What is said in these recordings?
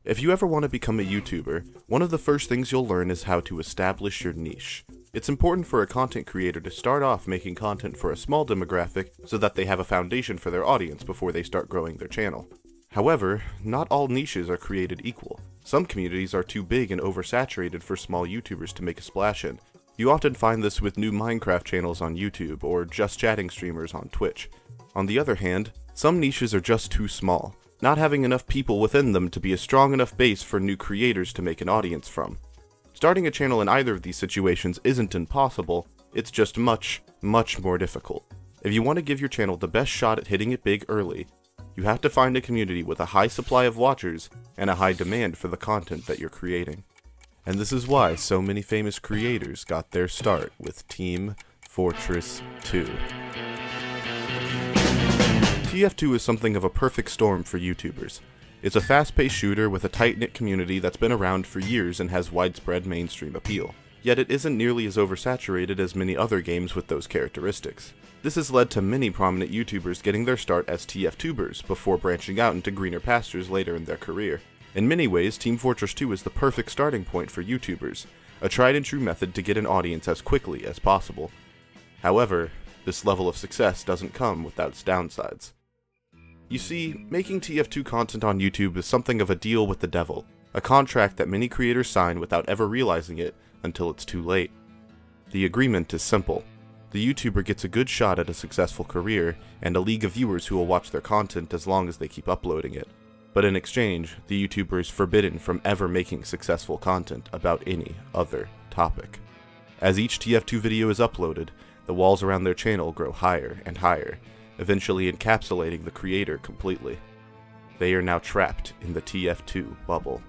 If you ever want to become a YouTuber, one of the first things you'll learn is how to establish your niche. It's important for a content creator to start off making content for a small demographic so that they have a foundation for their audience before they start growing their channel. However, not all niches are created equal. Some communities are too big and oversaturated for small YouTubers to make a splash in. You often find this with new Minecraft channels on YouTube or just chatting streamers on Twitch. On the other hand, some niches are just too small, not having enough people within them to be a strong enough base for new creators to make an audience from. Starting a channel in either of these situations isn't impossible, it's just much more difficult. If you want to give your channel the best shot at hitting it big early, you have to find a community with a high supply of watchers and a high demand for the content that you're creating. And this is why so many famous creators got their start with Team Fortress 2. TF2 is something of a perfect storm for YouTubers. It's a fast-paced shooter with a tight-knit community that's been around for years and has widespread mainstream appeal. Yet it isn't nearly as oversaturated as many other games with those characteristics. This has led to many prominent YouTubers getting their start as TF2bers before branching out into greener pastures later in their career. In many ways, Team Fortress 2 is the perfect starting point for YouTubers, a tried-and-true method to get an audience as quickly as possible. However, this level of success doesn't come without its downsides. You see, making TF2 content on YouTube is something of a deal with the devil, a contract that many creators sign without ever realizing it until it's too late. The agreement is simple. The YouTuber gets a good shot at a successful career, and a league of viewers who will watch their content as long as they keep uploading it. But in exchange, the YouTuber is forbidden from ever making successful content about any other topic. As each TF2 video is uploaded, the walls around their channel grow higher and higher, eventually encapsulating the creator completely. They are now trapped in the TF2 bubble.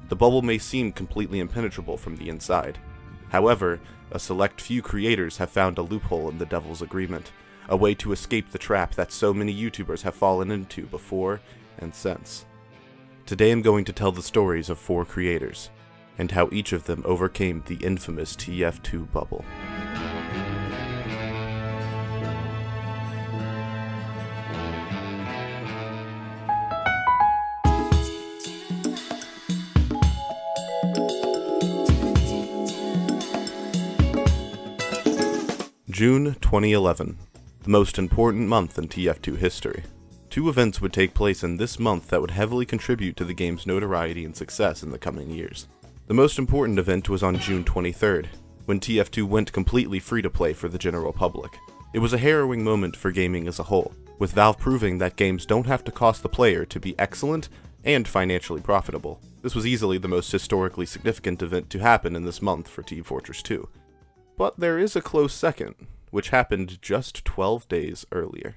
The bubble may seem completely impenetrable from the inside. However, a select few creators have found a loophole in the devil's agreement, a way to escape the trap that so many YouTubers have fallen into before and since. Today I'm going to tell the stories of 4 creators, and how each of them overcame the infamous TF2 bubble. June 2011, the most important month in TF2 history. 2 events would take place in this month that would heavily contribute to the game's notoriety and success in the coming years. The most important event was on June 23rd, when TF2 went completely free-to-play for the general public. It was a harrowing moment for gaming as a whole, with Valve proving that games don't have to cost the player to be excellent and financially profitable. This was easily the most historically significant event to happen in this month for Team Fortress 2. But there is a close second, which happened just 12 days earlier.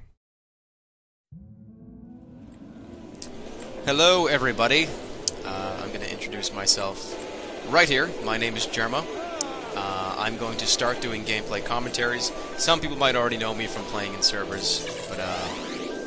Hello everybody, I'm going to introduce myself right here. My name is Jerma. I'm going to start doing gameplay commentaries. Some people might already know me from playing in servers, but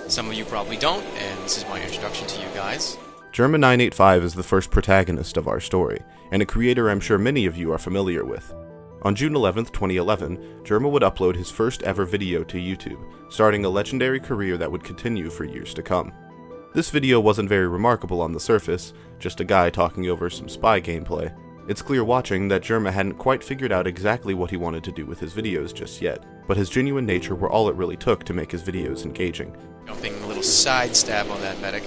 some of you probably don't, and this is my introduction to you guys. Jerma985 is the first protagonist of our story, and a creator I'm sure many of you are familiar with. On June 11th, 2011, Jerma would upload his first ever video to YouTube, starting a legendary career that would continue for years to come. This video wasn't very remarkable on the surface, just a guy talking over some spy gameplay. It's clear watching that Jerma hadn't quite figured out exactly what he wanted to do with his videos just yet, but his genuine nature were all it really took to make his videos engaging. Jumping a little side stab on that medic,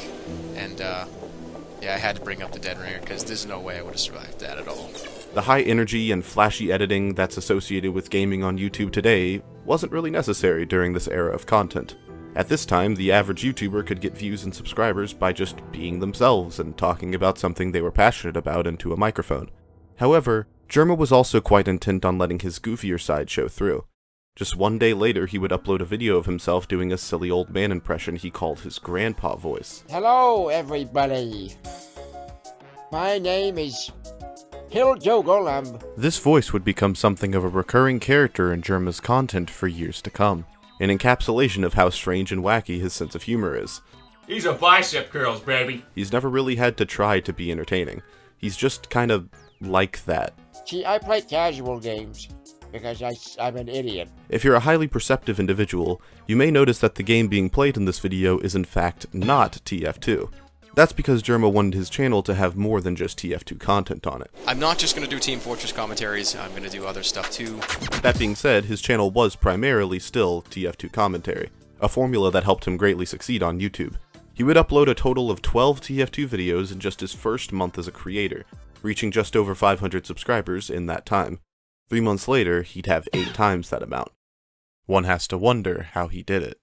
and yeah, I had to bring up the dead ringer because there's no way I would have survived that at all. The high energy and flashy editing that's associated with gaming on YouTube today wasn't really necessary during this era of content. At this time, the average YouTuber could get views and subscribers by just being themselves and talking about something they were passionate about into a microphone. However, Jerma was also quite intent on letting his goofier side show through. Just one day later, he would upload a video of himself doing a silly old man impression he called his grandpa voice. Hello everybody, my name is Hiljogolam. This voice would become something of a recurring character in Jerma's content for years to come, an encapsulation of how strange and wacky his sense of humor is. These are bicep curls, baby. He's never really had to try to be entertaining. He's just kind of like that. See, I play casual games because I'm an idiot. If you're a highly perceptive individual, you may notice that the game being played in this video is in fact not TF2. That's because Jerma wanted his channel to have more than just TF2 content on it. I'm not just going to do Team Fortress commentaries, I'm going to do other stuff too. That being said, his channel was primarily still TF2 commentary, a formula that helped him greatly succeed on YouTube. He would upload a total of 12 TF2 videos in just his first month as a creator, reaching just over 500 subscribers in that time. 3 months later, he'd have 8 times that amount. One has to wonder how he did it.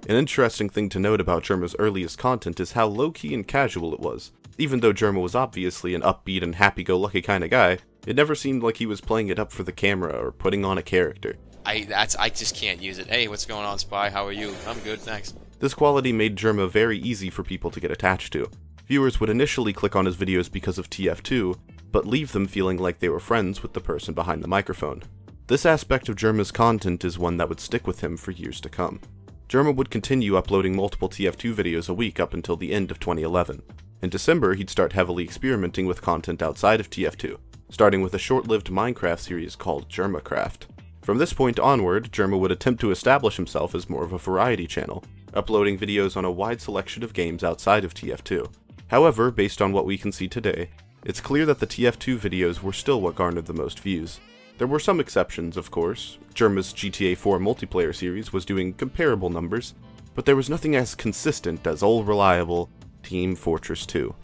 An interesting thing to note about Jerma's earliest content is how low-key and casual it was. Even though Jerma was obviously an upbeat and happy-go-lucky kind of guy, it never seemed like he was playing it up for the camera or putting on a character. I just can't use it. Hey, what's going on, Spy? How are you? I'm good, thanks. This quality made Jerma very easy for people to get attached to. Viewers would initially click on his videos because of TF2, but leave them feeling like they were friends with the person behind the microphone. This aspect of Jerma's content is one that would stick with him for years to come. Jerma would continue uploading multiple TF2 videos a week up until the end of 2011. In December, he'd start heavily experimenting with content outside of TF2, starting with a short-lived Minecraft series called JermaCraft. From this point onward, Jerma would attempt to establish himself as more of a variety channel, uploading videos on a wide selection of games outside of TF2. However, based on what we can see today, it's clear that the TF2 videos were still what garnered the most views. There were some exceptions, of course. Jerma's GTA 4 multiplayer series was doing comparable numbers, but there was nothing as consistent as old reliable Team Fortress 2.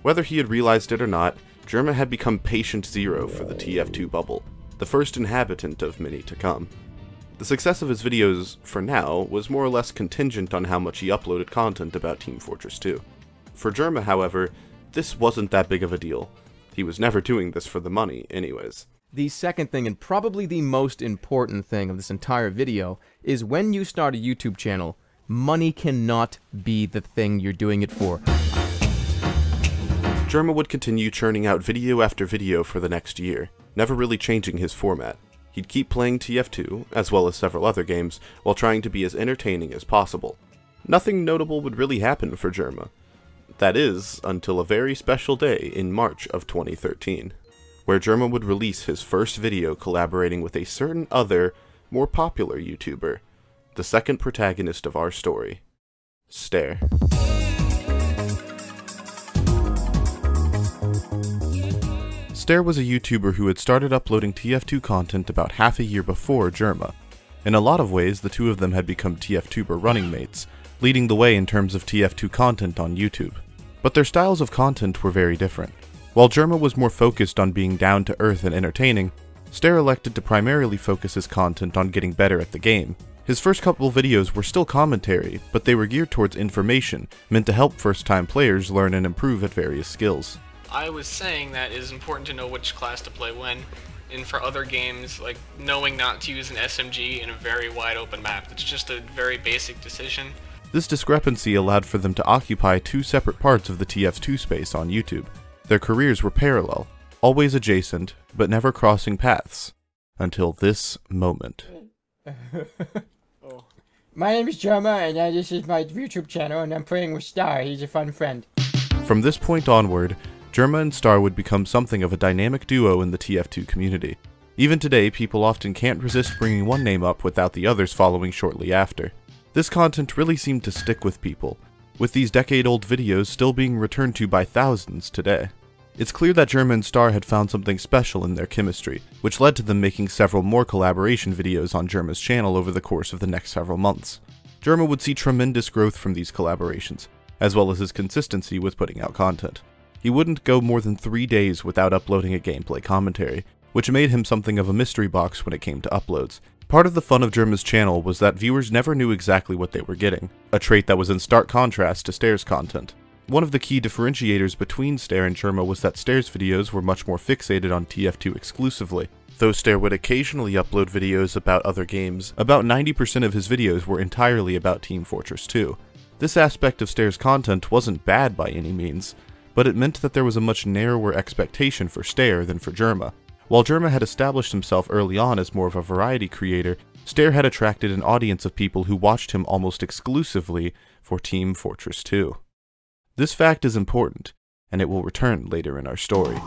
Whether he had realized it or not, Jerma had become patient zero for the TF2 bubble, the first inhabitant of many to come. The success of his videos, for now, was more or less contingent on how much he uploaded content about Team Fortress 2. For Jerma, however, this wasn't that big of a deal. He was never doing this for the money, anyways. The second thing, and probably the most important thing of this entire video, is when you start a YouTube channel, money cannot be the thing you're doing it for. Jerma would continue churning out video after video for the next year, never really changing his format. He'd keep playing TF2, as well as several other games, while trying to be as entertaining as possible. Nothing notable would really happen for Jerma. That is, until a very special day in March of 2013. Where Jerma would release his first video collaborating with a certain other, more popular YouTuber, the second protagonist of our story, Stare. Stare was a YouTuber who had started uploading TF2 content about half a year before Jerma. In a lot of ways, the two of them had become TF2ber running mates, leading the way in terms of TF2 content on YouTube. But their styles of content were very different. While Jerma was more focused on being down-to-earth and entertaining, Stare elected to primarily focus his content on getting better at the game. His first couple videos were still commentary, but they were geared towards information, meant to help first-time players learn and improve at various skills. I was saying that it is important to know which class to play when, and for other games, like knowing not to use an SMG in a very wide open map. It's just a very basic decision. This discrepancy allowed for them to occupy two separate parts of the TF2 space on YouTube. Their careers were parallel, always adjacent, but never crossing paths. Until this moment. My name is Jerma, and this is my YouTube channel, and I'm playing with Star. He's a fun friend. From this point onward, Jerma and Star would become something of a dynamic duo in the TF2 community. Even today, people often can't resist bringing one name up without the others following shortly after. This content really seemed to stick with people, with these decade-old videos still being returned to by thousands today. It's clear that Jerma and Star had found something special in their chemistry, which led to them making several more collaboration videos on Jerma's channel over the course of the next several months. Jerma would see tremendous growth from these collaborations, as well as his consistency with putting out content. He wouldn't go more than 3 days without uploading a gameplay commentary, which made him something of a mystery box when it came to uploads. Part of the fun of Jerma's channel was that viewers never knew exactly what they were getting, a trait that was in stark contrast to Stare's content. One of the key differentiators between Stare and Jerma was that Stare's videos were much more fixated on TF2 exclusively. Though Stare would occasionally upload videos about other games, about 90% of his videos were entirely about Team Fortress 2. This aspect of Stare's content wasn't bad by any means, but it meant that there was a much narrower expectation for Stare than for Jerma. While Jerma had established himself early on as more of a variety creator, Stare had attracted an audience of people who watched him almost exclusively for Team Fortress 2. This fact is important, and it will return later in our story.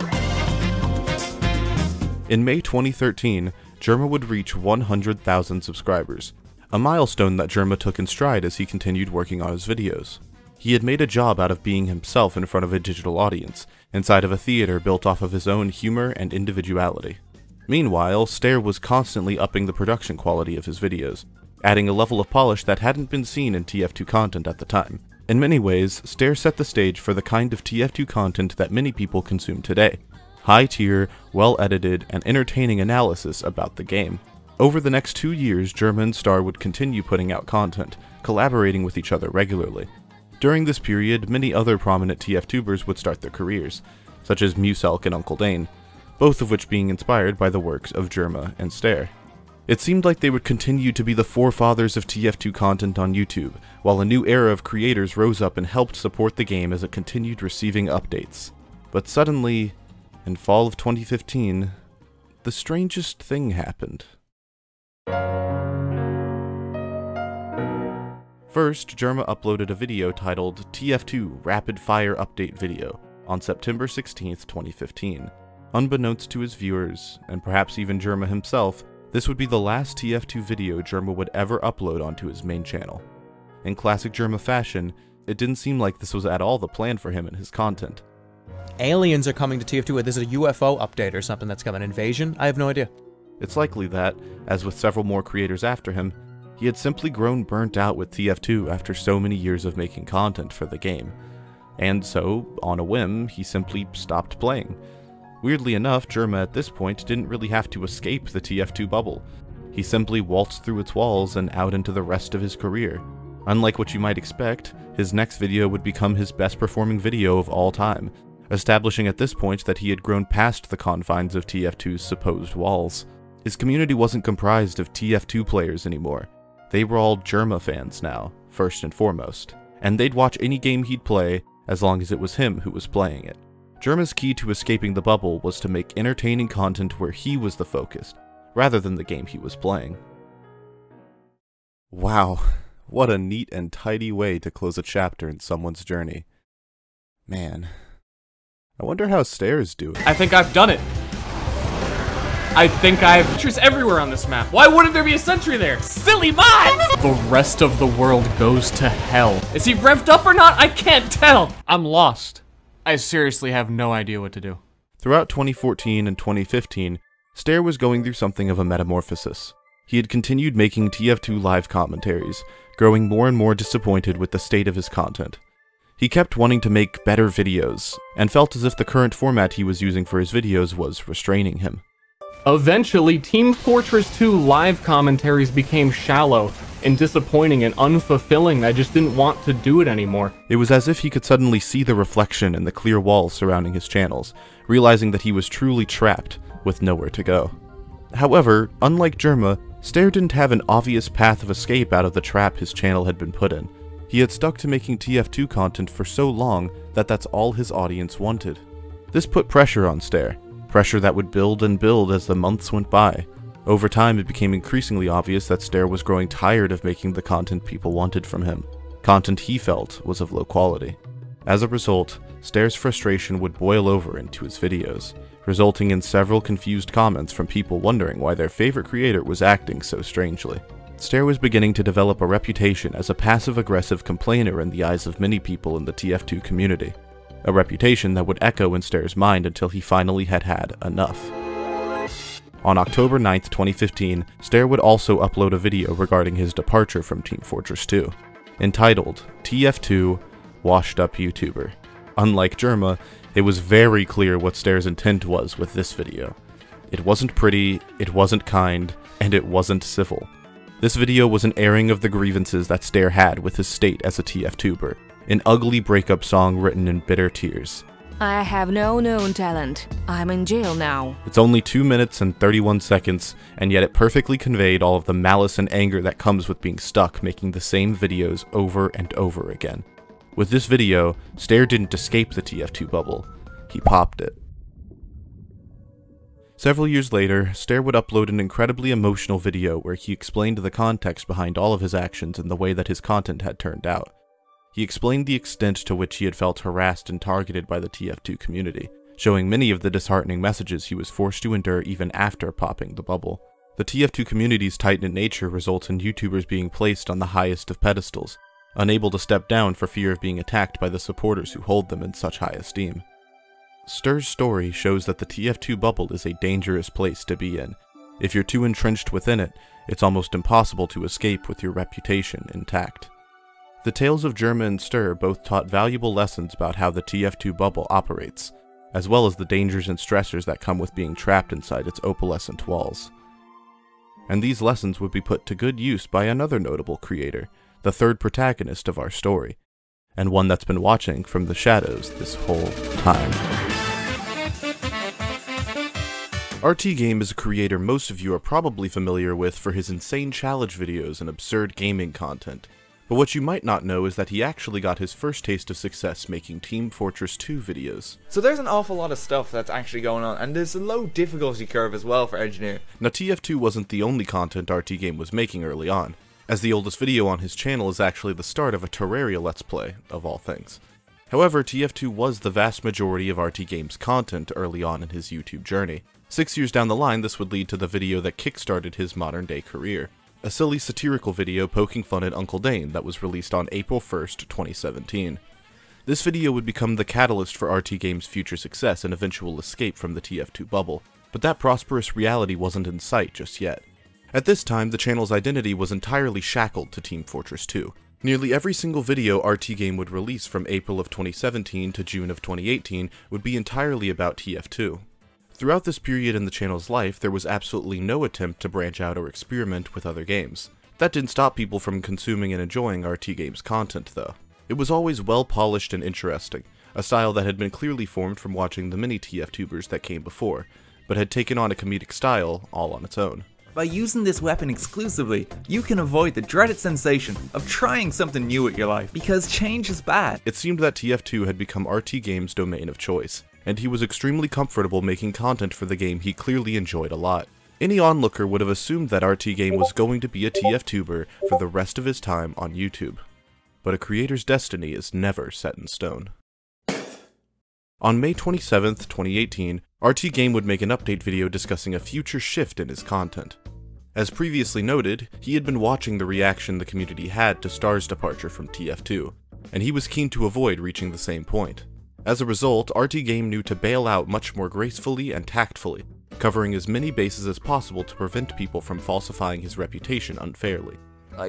In May 2013, Jerma would reach 100,000 subscribers, a milestone that Jerma took in stride as he continued working on his videos. He had made a job out of being himself in front of a digital audience, inside of a theater built off of his own humor and individuality. Meanwhile, Stare was constantly upping the production quality of his videos, adding a level of polish that hadn't been seen in TF2 content at the time. In many ways, Stare set the stage for the kind of TF2 content that many people consume today. High-tier, well-edited, and entertaining analysis about the game. Over the next 2 years, Jerma and Star would continue putting out content, collaborating with each other regularly. During this period, many other prominent TF2bers would start their careers, such as Muselk and Uncle Dane, both of which being inspired by the works of Jerma and Stare. It seemed like they would continue to be the forefathers of TF2 content on YouTube, while a new era of creators rose up and helped support the game as it continued receiving updates. But suddenly, in fall of 2015, the strangest thing happened. First, Jerma uploaded a video titled TF2 Rapid Fire Update Video on September 16th, 2015. Unbeknownst to his viewers, and perhaps even Jerma himself, this would be the last TF2 video Jerma would ever upload onto his main channel. In classic Jerma fashion, it didn't seem like this was at all the plan for him and his content. Aliens are coming to TF2. This is a UFO update or something that's coming. Invasion? I have no idea. It's likely that, as with several more creators after him, he had simply grown burnt out with TF2 after so many years of making content for the game. And so, on a whim, he simply stopped playing. Weirdly enough, Jerma at this point didn't really have to escape the TF2 bubble. He simply waltzed through its walls and out into the rest of his career. Unlike what you might expect, his next video would become his best performing video of all time, establishing at this point that he had grown past the confines of TF2's supposed walls. His community wasn't comprised of TF2 players anymore. They were all Jerma fans now, first and foremost, and they'd watch any game he'd play as long as it was him who was playing it. Jerma's key to escaping the bubble was to make entertaining content where he was the focus, rather than the game he was playing. Wow, what a neat and tidy way to close a chapter in someone's journey. Man, I wonder how Stare's doing. I think I've done it. I think I have sentries everywhere on this map. Why wouldn't there be a sentry there? Silly mods! The rest of the world goes to hell. Is he revved up or not? I can't tell. I'm lost. I seriously have no idea what to do. Throughout 2014 and 2015, Stare was going through something of a metamorphosis. He had continued making TF2 live commentaries, growing more and more disappointed with the state of his content. He kept wanting to make better videos, and felt as if the current format he was using for his videos was restraining him. Eventually, Team Fortress 2 live commentaries became shallow and disappointing and unfulfilling. I just didn't want to do it anymore. It was as if he could suddenly see the reflection in the clear walls surrounding his channels, realizing that he was truly trapped with nowhere to go. However, unlike Jerma, Stare didn't have an obvious path of escape out of the trap his channel had been put in. He had stuck to making TF2 content for so long that that's all his audience wanted. This put pressure on Stare. Pressure that would build and build as the months went by. Over time, it became increasingly obvious that Stare was growing tired of making the content people wanted from him. Content he felt was of low quality. As a result, Stare's frustration would boil over into his videos, resulting in several confused comments from people wondering why their favorite creator was acting so strangely. Stare was beginning to develop a reputation as a passive-aggressive complainer in the eyes of many people in the TF2 community. A reputation that would echo in Stare's mind until he finally had enough. On October 9th, 2015, Stare would also upload a video regarding his departure from Team Fortress 2, entitled TF2 Washed Up YouTuber. Unlike Jerma, it was very clear what Stare's intent was with this video. It wasn't pretty, it wasn't kind, and it wasn't civil. This video was an airing of the grievances that Stare had with his state as a TF2ber. An ugly breakup song written in bitter tears. I have no known talent. I'm in jail now. It's only 2 minutes and 31 seconds, and yet it perfectly conveyed all of the malice and anger that comes with being stuck making the same videos over and over again. With this video, Stare didn't escape the TF2 bubble. He popped it. Several years later, Stare would upload an incredibly emotional video where he explained the context behind all of his actions and the way that his content had turned out. He explained the extent to which he had felt harassed and targeted by the TF2 community, showing many of the disheartening messages he was forced to endure even after popping the bubble. The TF2 community's tight-knit nature results in YouTubers being placed on the highest of pedestals, unable to step down for fear of being attacked by the supporters who hold them in such high esteem. Stir's story shows that the TF2 bubble is a dangerous place to be in. If you're too entrenched within it, it's almost impossible to escape with your reputation intact. The tales of Jerma and Stir both taught valuable lessons about how the TF2 bubble operates, as well as the dangers and stressors that come with being trapped inside its opalescent walls. And these lessons would be put to good use by another notable creator, the third protagonist of our story, and one that's been watching from the shadows this whole time. rtgame is a creator most of you are probably familiar with for his insane challenge videos and absurd gaming content. But what you might not know is that he actually got his first taste of success making Team Fortress 2 videos. So there's an awful lot of stuff that's actually going on, and there's a low difficulty curve as well for Engineer. Now TF2 wasn't the only content rtgame was making early on, as the oldest video on his channel is actually the start of a Terraria Let's Play, of all things. However, TF2 was the vast majority of rtgame's content early on in his YouTube journey. 6 years down the line, this would lead to the video that kickstarted his modern-day career. A silly satirical video poking fun at Uncle Dane that was released on April 1st, 2017. This video would become the catalyst for rtgame's future success and eventual escape from the TF2 bubble, but that prosperous reality wasn't in sight just yet. At this time, the channel's identity was entirely shackled to Team Fortress 2. Nearly every single video rtgame would release from April of 2017 to June of 2018 would be entirely about TF2. Throughout this period in the channel's life, there was absolutely no attempt to branch out or experiment with other games. That didn't stop people from consuming and enjoying rtgame's content, though. It was always well polished and interesting, a style that had been clearly formed from watching the many TF-tubers that came before, but had taken on a comedic style all on its own. By using this weapon exclusively, you can avoid the dreaded sensation of trying something new with your life, because change is bad. It seemed that TF2 had become rtgame's domain of choice, and he was extremely comfortable making content for the game he clearly enjoyed a lot. Any onlooker would have assumed that rtgame was going to be a TF-tuber for the rest of his time on YouTube. But a creator's destiny is never set in stone. On May 27th, 2018, rtgame would make an update video discussing a future shift in his content. As previously noted, he had been watching the reaction the community had to Star's departure from TF2, and he was keen to avoid reaching the same point. As a result, rtgame knew to bail out much more gracefully and tactfully, covering as many bases as possible to prevent people from falsifying his reputation unfairly.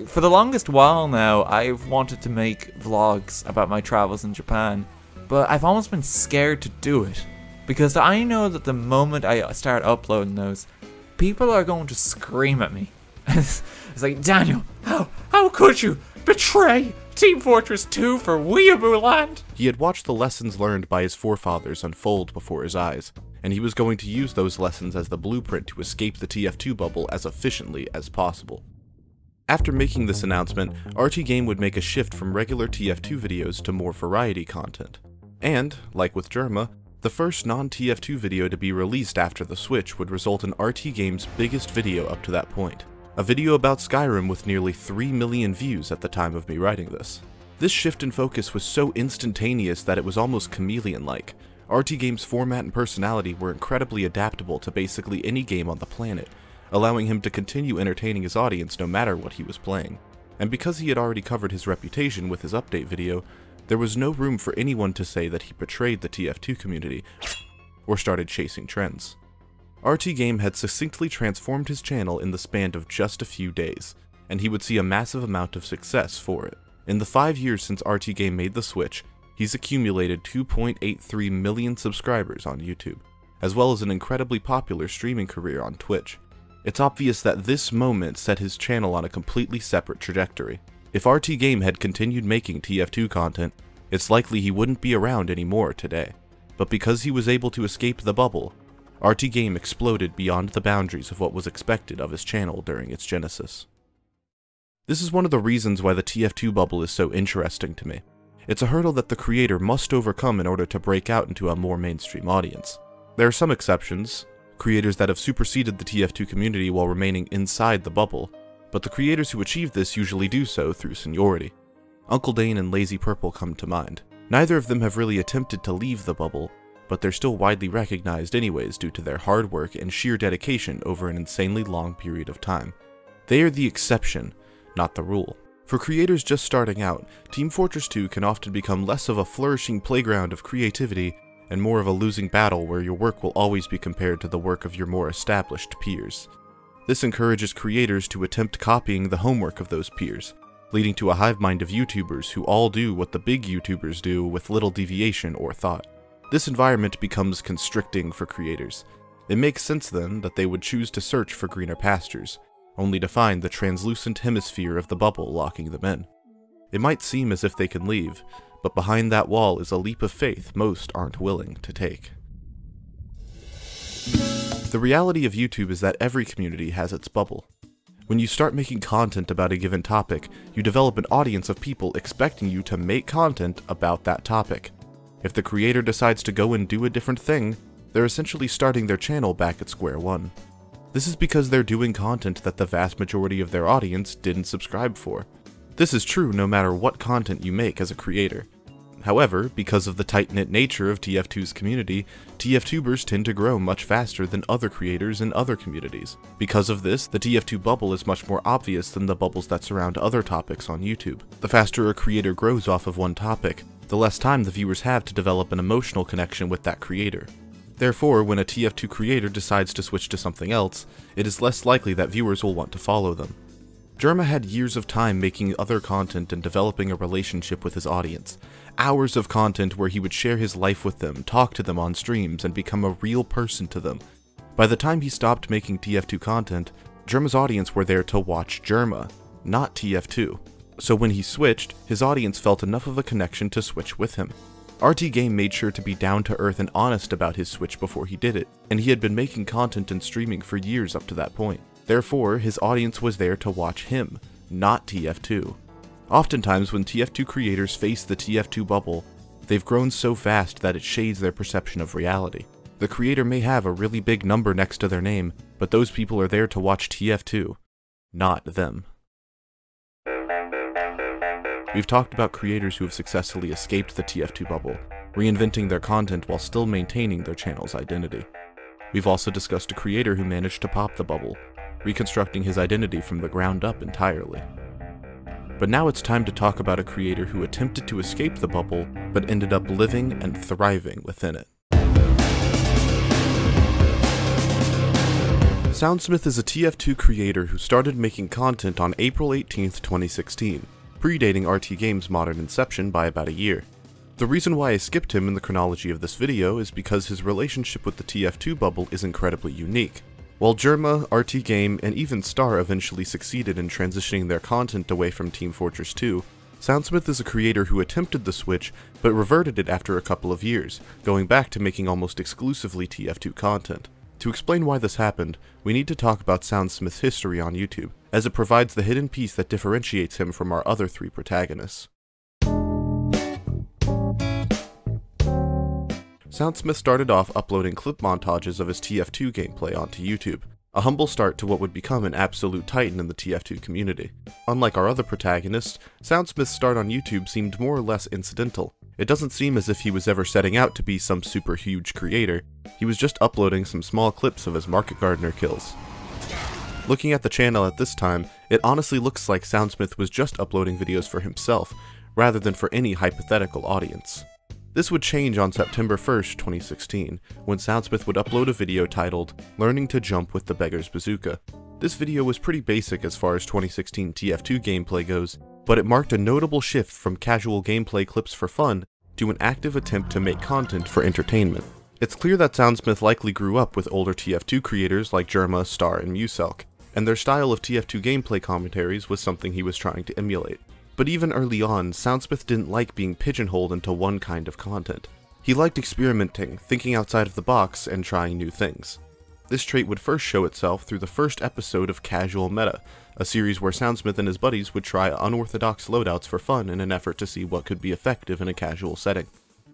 For the longest while now, I've wanted to make vlogs about my travels in Japan, but I've almost been scared to do it, because I know that the moment I start uploading those, people are going to scream at me. It's like, Daniel, how could you betray Team Fortress 2 for Weeaboo Land? He had watched the lessons learned by his forefathers unfold before his eyes, and he was going to use those lessons as the blueprint to escape the TF2 bubble as efficiently as possible. After making this announcement, rtgame would make a shift from regular TF2 videos to more variety content. And, like with Jerma, the first non-TF2 video to be released after the switch would result in rtgame's biggest video up to that point. A video about Skyrim with nearly 3 million views at the time of me writing this. This shift in focus was so instantaneous that it was almost chameleon-like. rtgame's format and personality were incredibly adaptable to basically any game on the planet, allowing him to continue entertaining his audience no matter what he was playing. And because he had already covered his reputation with his update video, there was no room for anyone to say that he betrayed the TF2 community or started chasing trends. rtgame had succinctly transformed his channel in the span of just a few days, and he would see a massive amount of success for it. In the 5 years since rtgame made the switch, he's accumulated 2.83 million subscribers on YouTube, as well as an incredibly popular streaming career on Twitch. It's obvious that this moment set his channel on a completely separate trajectory. If rtgame had continued making TF2 content, it's likely he wouldn't be around anymore today. But because he was able to escape the bubble, rtgame exploded beyond the boundaries of what was expected of his channel during its genesis. This is one of the reasons why the TF2 bubble is so interesting to me. It's a hurdle that the creator must overcome in order to break out into a more mainstream audience. There are some exceptions, creators that have superseded the TF2 community while remaining inside the bubble, but the creators who achieve this usually do so through seniority. Uncle Dane and Lazy Purple come to mind. Neither of them have really attempted to leave the bubble, but they're still widely recognized anyways due to their hard work and sheer dedication over an insanely long period of time. They are the exception, not the rule. For creators just starting out, Team Fortress 2 can often become less of a flourishing playground of creativity and more of a losing battle where your work will always be compared to the work of your more established peers. This encourages creators to attempt copying the homework of those peers, leading to a hive mind of YouTubers who all do what the big YouTubers do with little deviation or thought. This environment becomes constricting for creators. It makes sense then that they would choose to search for greener pastures, only to find the translucent hemisphere of the bubble locking them in. It might seem as if they can leave, but behind that wall is a leap of faith most aren't willing to take. The reality of YouTube is that every community has its bubble. When you start making content about a given topic, you develop an audience of people expecting you to make content about that topic. If the creator decides to go and do a different thing, they're essentially starting their channel back at square one. This is because they're doing content that the vast majority of their audience didn't subscribe for. This is true no matter what content you make as a creator. However, because of the tight-knit nature of TF2's community, TF2bers tend to grow much faster than other creators in other communities. Because of this, the TF2 bubble is much more obvious than the bubbles that surround other topics on YouTube. The faster a creator grows off of one topic, the less time the viewers have to develop an emotional connection with that creator. Therefore, when a TF2 creator decides to switch to something else, it is less likely that viewers will want to follow them. Jerma had years of time making other content and developing a relationship with his audience. Hours of content where he would share his life with them, talk to them on streams, and become a real person to them. By the time he stopped making TF2 content, Jerma's audience were there to watch Jerma, not TF2. So when he switched, his audience felt enough of a connection to switch with him. rtgame made sure to be down to earth and honest about his switch before he did it, and he had been making content and streaming for years up to that point. Therefore, his audience was there to watch him, not TF2. Oftentimes, when TF2 creators face the TF2 bubble, they've grown so fast that it shades their perception of reality. The creator may have a really big number next to their name, but those people are there to watch TF2, not them. We've talked about creators who have successfully escaped the TF2 bubble, reinventing their content while still maintaining their channel's identity. We've also discussed a creator who managed to pop the bubble, reconstructing his identity from the ground up entirely. But now it's time to talk about a creator who attempted to escape the bubble, but ended up living and thriving within it. Soundsmith is a TF2 creator who started making content on April 18th, 2016, predating rtgame's modern inception by about a year. The reason why I skipped him in the chronology of this video is because his relationship with the TF2 bubble is incredibly unique. While Jerma, rtgame, and even Star eventually succeeded in transitioning their content away from Team Fortress 2, Soundsmith is a creator who attempted the switch, but reverted it after a couple of years, going back to making almost exclusively TF2 content. To explain why this happened, we need to talk about Soundsmith's history on YouTube, as it provides the hidden piece that differentiates him from our other three protagonists. Soundsmith started off uploading clip montages of his TF2 gameplay onto YouTube, a humble start to what would become an absolute titan in the TF2 community. Unlike our other protagonists, Soundsmith's start on YouTube seemed more or less incidental. It doesn't seem as if he was ever setting out to be some super huge creator, he was just uploading some small clips of his market gardener kills. Looking at the channel at this time, it honestly looks like Soundsmith was just uploading videos for himself, rather than for any hypothetical audience. This would change on September 1st, 2016, when Soundsmith would upload a video titled, "Learning to Jump with the Beggar's Bazooka." This video was pretty basic as far as 2016 TF2 gameplay goes, but it marked a notable shift from casual gameplay clips for fun to an active attempt to make content for entertainment. It's clear that Soundsmith likely grew up with older TF2 creators like Jerma, Star, and Muselk, and their style of TF2 gameplay commentaries was something he was trying to emulate. But even early on, Soundsmith didn't like being pigeonholed into one kind of content. He liked experimenting, thinking outside of the box, and trying new things. This trait would first show itself through the first episode of Casual Meta, a series where Soundsmith and his buddies would try unorthodox loadouts for fun in an effort to see what could be effective in a casual setting.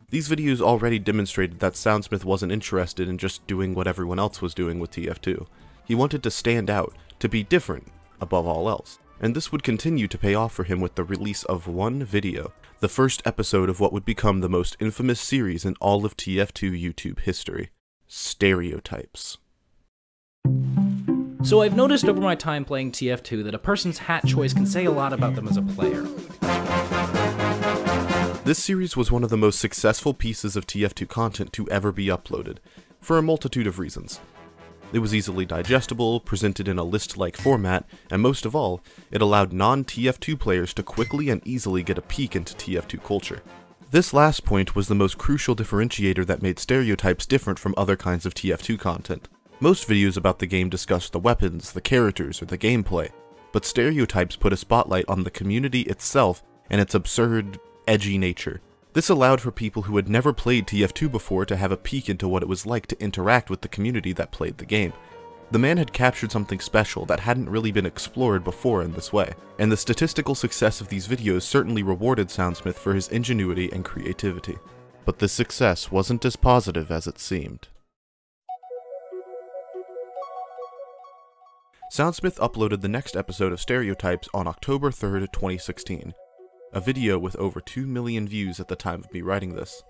These videos already demonstrated that Soundsmith wasn't interested in just doing what everyone else was doing with TF2. He wanted to stand out, to be different, above all else. and this would continue to pay off for him with the release of one video, the first episode of what would become the most infamous series in all of TF2 YouTube history, Stereotypes. So I've noticed over my time playing TF2 that a person's hat choice can say a lot about them as a player. This series was one of the most successful pieces of TF2 content to ever be uploaded, for a multitude of reasons. It was easily digestible, presented in a list-like format, and most of all, it allowed non-TF2 players to quickly and easily get a peek into TF2 culture. This last point was the most crucial differentiator that made Stereotypes different from other kinds of TF2 content. Most videos about the game discussed the weapons, the characters, or the gameplay, but Stereotypes put a spotlight on the community itself and its absurd, edgy nature. This allowed for people who had never played TF2 before to have a peek into what it was like to interact with the community that played the game. The man had captured something special that hadn't really been explored before in this way, and the statistical success of these videos certainly rewarded Soundsmith for his ingenuity and creativity. But this success wasn't as positive as it seemed. Soundsmith uploaded the next episode of Stereotypes on October 3rd, 2016, a video with over 2 million views at the time of me writing this.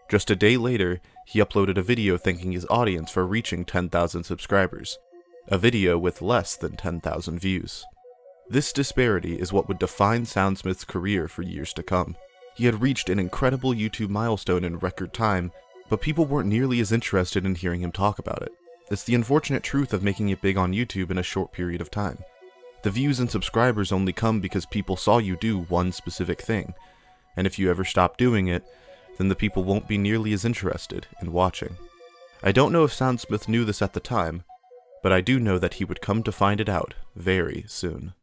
Just a day later, he uploaded a video thanking his audience for reaching 10,000 subscribers, a video with less than 10,000 views. This disparity is what would define Soundsmith's career for years to come. He had reached an incredible YouTube milestone in record time, but people weren't nearly as interested in hearing him talk about it. It's the unfortunate truth of making it big on YouTube in a short period of time. The views and subscribers only come because people saw you do one specific thing, and if you ever stop doing it, then the people won't be nearly as interested in watching. I don't know if Soundsmith knew this at the time, but I do know that he would come to find it out very soon.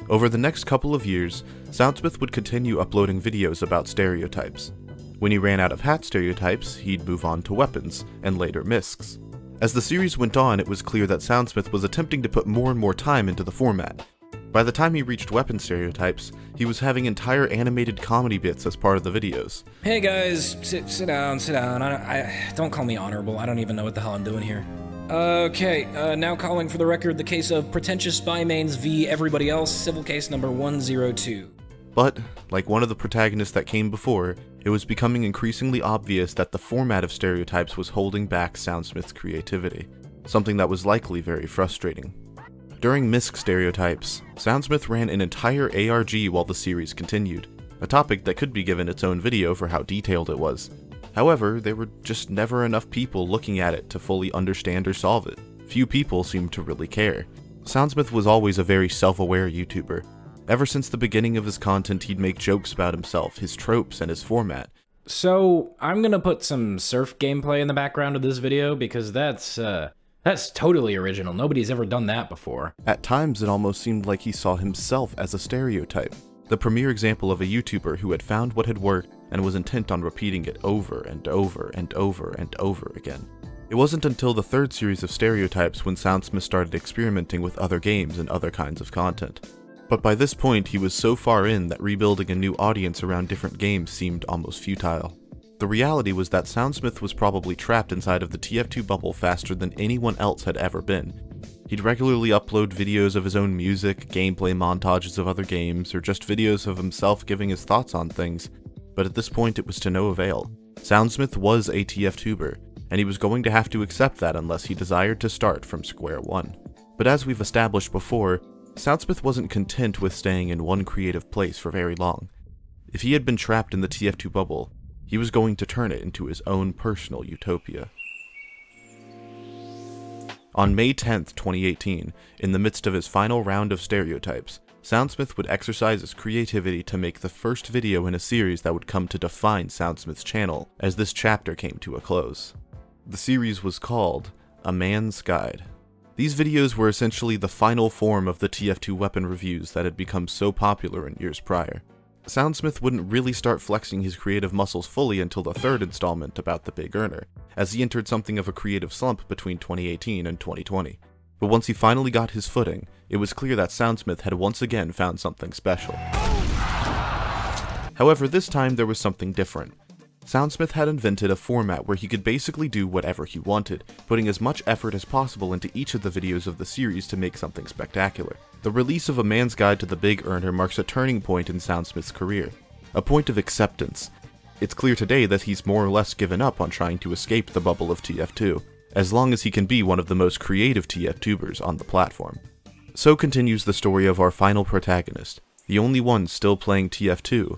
Over the next couple of years, Soundsmith would continue uploading videos about stereotypes. When he ran out of hat stereotypes, he'd move on to weapons, and later misks. As the series went on, it was clear that Soundsmith was attempting to put more and more time into the format. By the time he reached weapon stereotypes, he was having entire animated comedy bits as part of the videos. Hey guys, sit down. Don't call me honorable, I don't even know what the hell I'm doing here. Okay, now calling for the record the case of pretentious spy mains v everybody else, civil case number 102. But, like one of the protagonists that came before, it was becoming increasingly obvious that the format of Stereotypes was holding back Soundsmith's creativity, something that was likely very frustrating. During Misc Stereotypes, Soundsmith ran an entire ARG while the series continued, a topic that could be given its own video for how detailed it was. However, there were just never enough people looking at it to fully understand or solve it. Few people seemed to really care. Soundsmith was always a very self-aware YouTuber. Ever since the beginning of his content, he'd make jokes about himself, his tropes, and his format. So, I'm gonna put some surf gameplay in the background of this video because that's totally original. Nobody's ever done that before. At times, it almost seemed like he saw himself as a stereotype, the premier example of a YouTuber who had found what had worked and was intent on repeating it over and over and over and over again. It wasn't until the third series of Stereotypes when Soundsmith started experimenting with other games and other kinds of content. But by this point, he was so far in that rebuilding a new audience around different games seemed almost futile. The reality was that Soundsmith was probably trapped inside of the TF2 bubble faster than anyone else had ever been. He'd regularly upload videos of his own music, gameplay montages of other games, or just videos of himself giving his thoughts on things, but at this point it was to no avail. Soundsmith was a TF2ber, and he was going to have to accept that unless he desired to start from square one. But as we've established before, Soundsmith wasn't content with staying in one creative place for very long. If he had been trapped in the TF2 bubble, he was going to turn it into his own personal utopia. On May 10th, 2018, in the midst of his final round of Stereotypes, Soundsmith would exercise his creativity to make the first video in a series that would come to define Soundsmith's channel as this chapter came to a close. The series was called A Man's Guide. These videos were essentially the final form of the TF2 weapon reviews that had become so popular in years prior. Soundsmith wouldn't really start flexing his creative muscles fully until the third installment about the Big Earner, as he entered something of a creative slump between 2018 and 2020. But once he finally got his footing, it was clear that Soundsmith had once again found something special. However, this time there was something different. Soundsmith had invented a format where he could basically do whatever he wanted, putting as much effort as possible into each of the videos of the series to make something spectacular. The release of A Man's Guide to the Big Earner marks a turning point in Soundsmith's career, a point of acceptance. It's clear today that he's more or less given up on trying to escape the bubble of TF2, as long as he can be one of the most creative TF-tubers on the platform. So continues the story of our final protagonist, the only one still playing TF2,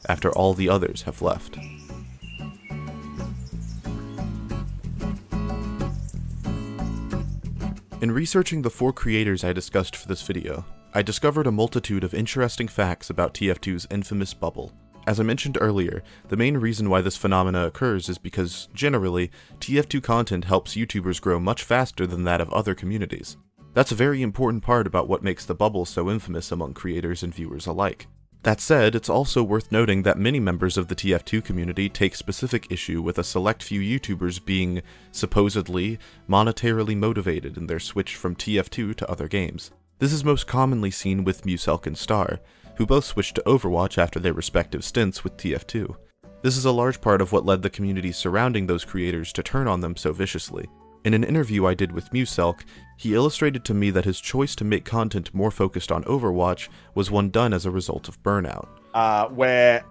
after all the others have left. In researching the 4 creators I discussed for this video, I discovered a multitude of interesting facts about TF2's infamous bubble. As I mentioned earlier, the main reason why this phenomena occurs is because, generally, TF2 content helps YouTubers grow much faster than that of other communities. That's a very important part about what makes the bubble so infamous among creators and viewers alike. That said, it's also worth noting that many members of the TF2 community take specific issue with a select few YouTubers being, supposedly, monetarily motivated in their switch from TF2 to other games. This is most commonly seen with Muselk and Star, who both switched to Overwatch after their respective stints with TF2. This is a large part of what led the community surrounding those creators to turn on them so viciously. In an interview I did with Muselk, he illustrated to me that his choice to make content more focused on Overwatch was one done as a result of burnout. Where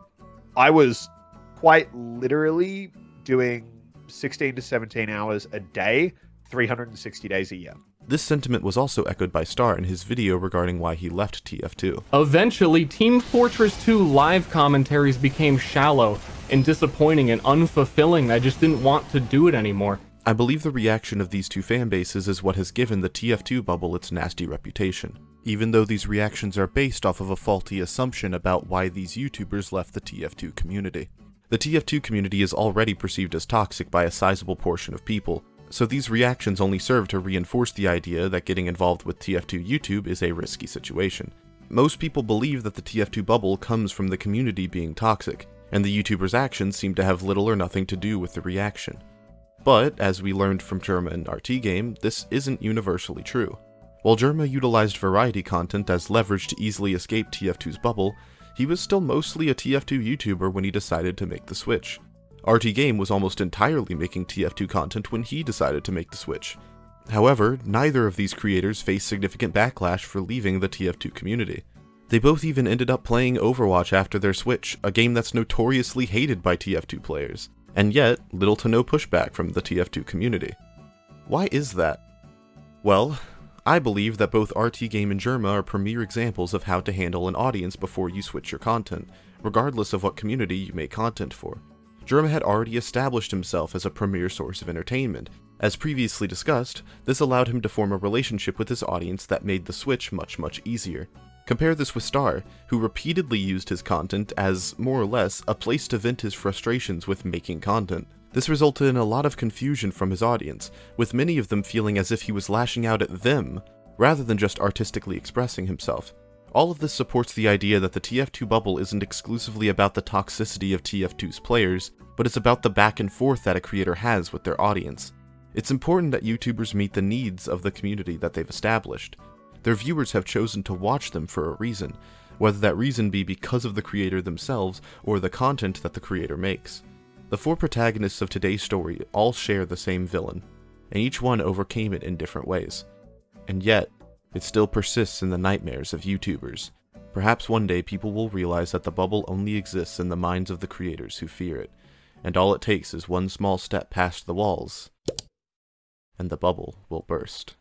I was quite literally doing 16 to 17 hours a day, 360 days a year. This sentiment was also echoed by Star in his video regarding why he left TF2. Eventually, Team Fortress 2 live commentaries became shallow and disappointing and unfulfilling. I just didn't want to do it anymore. I believe the reaction of these two fanbases is what has given the TF2 bubble its nasty reputation, even though these reactions are based off of a faulty assumption about why these YouTubers left the TF2 community. The TF2 community is already perceived as toxic by a sizable portion of people, so these reactions only serve to reinforce the idea that getting involved with TF2 YouTube is a risky situation. Most people believe that the TF2 bubble comes from the community being toxic, and the YouTubers' actions seem to have little or nothing to do with the reaction. But, as we learned from Jerma and rtgame, this isn't universally true. While Jerma utilized variety content as leverage to easily escape TF2's bubble, he was still mostly a TF2 YouTuber when he decided to make the switch. rtgame was almost entirely making TF2 content when he decided to make the switch. However, neither of these creators faced significant backlash for leaving the TF2 community. They both even ended up playing Overwatch after their switch, a game that's notoriously hated by TF2 players. And yet, little to no pushback from the TF2 community. Why is that? Well, I believe that both rtgame and Jerma are premier examples of how to handle an audience before you switch your content, regardless of what community you make content for. Jerma had already established himself as a premier source of entertainment. As previously discussed, this allowed him to form a relationship with his audience that made the switch much easier. Compare this with Star, who repeatedly used his content as, more or less, a place to vent his frustrations with making content. This resulted in a lot of confusion from his audience, with many of them feeling as if he was lashing out at them, rather than just artistically expressing himself. All of this supports the idea that the TF2 bubble isn't exclusively about the toxicity of TF2's players, but it's about the back and forth that a creator has with their audience. It's important that YouTubers meet the needs of the community that they've established. Their viewers have chosen to watch them for a reason, whether that reason be because of the creator themselves or the content that the creator makes. The 4 protagonists of today's story all share the same villain, and each one overcame it in different ways. And yet, it still persists in the nightmares of YouTubers. Perhaps one day people will realize that the bubble only exists in the minds of the creators who fear it, and all it takes is one small step past the walls, and the bubble will burst.